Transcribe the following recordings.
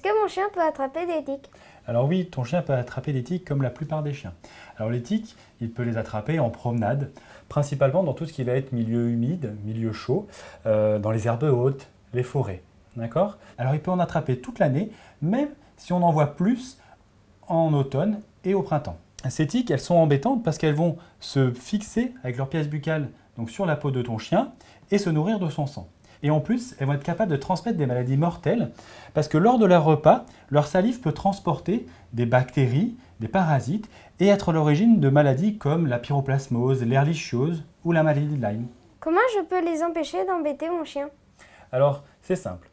Est-ce que mon chien peut attraper des tiques? Alors oui, ton chien peut attraper des tiques comme la plupart des chiens. Alors les tiques, il peut les attraper en promenade, principalement dans tout ce qui va être milieu humide, milieu chaud, dans les herbes hautes, les forêts. D'accord? Alors il peut en attraper toute l'année, même si on en voit plus en automne et au printemps. Ces tiques, elles sont embêtantes parce qu'elles vont se fixer avec leur pièce buccale donc sur la peau de ton chien et se nourrir de son sang. Et en plus, elles vont être capables de transmettre des maladies mortelles parce que lors de leur repas, leur salive peut transporter des bactéries, des parasites et être l'origine de maladies comme la pyroplasmose, l'ehrlichiose ou la maladie de Lyme. Comment je peux les empêcher d'embêter mon chien? Alors, c'est simple.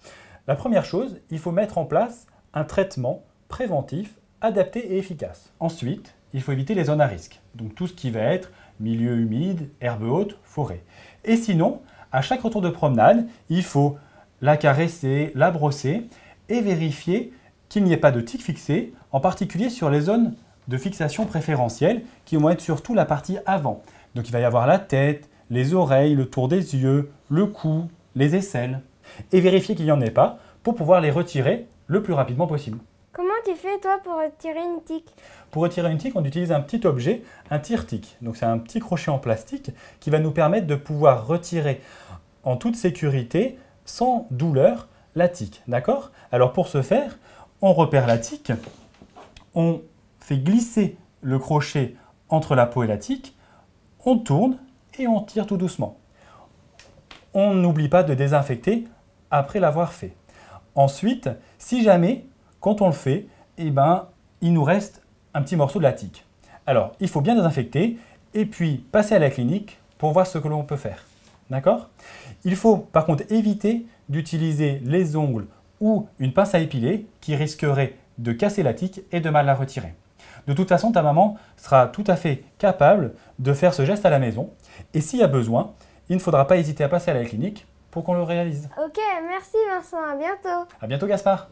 La première chose, il faut mettre en place un traitement préventif adapté et efficace. Ensuite, il faut éviter les zones à risque, donc tout ce qui va être milieu humide, herbes hautes, forêt. Et sinon, à chaque retour de promenade, il faut la caresser, la brosser et vérifier qu'il n'y ait pas de tiques fixées, en particulier sur les zones de fixation préférentielles qui vont être surtout la partie avant. Donc il va y avoir la tête, les oreilles, le tour des yeux, le cou, les aisselles. Et vérifier qu'il n'y en ait pas pour pouvoir les retirer le plus rapidement possible. Comment tu fais toi pour retirer une tique? Pour retirer une tique, on utilise un petit objet, un tire-tique. Donc c'est un petit crochet en plastique qui va nous permettre de pouvoir retirer en toute sécurité, sans douleur, la tique. D'accord? Alors pour ce faire, on repère la tique, on fait glisser le crochet entre la peau et la tique, on tourne et on tire tout doucement. On n'oublie pas de désinfecter après l'avoir fait. Ensuite, si jamais, quand on le fait, il nous reste un petit morceau de la tique. Alors, il faut bien désinfecter et puis passer à la clinique pour voir ce que l'on peut faire. D'accord? Il faut par contre éviter d'utiliser les ongles ou une pince à épiler qui risquerait de casser la tique et de mal la retirer. De toute façon, ta maman sera tout à fait capable de faire ce geste à la maison et s'il y a besoin, il ne faudra pas hésiter à passer à la clinique pour qu'on le réalise. Ok, merci Vincent, à bientôt. À bientôt Gaspard.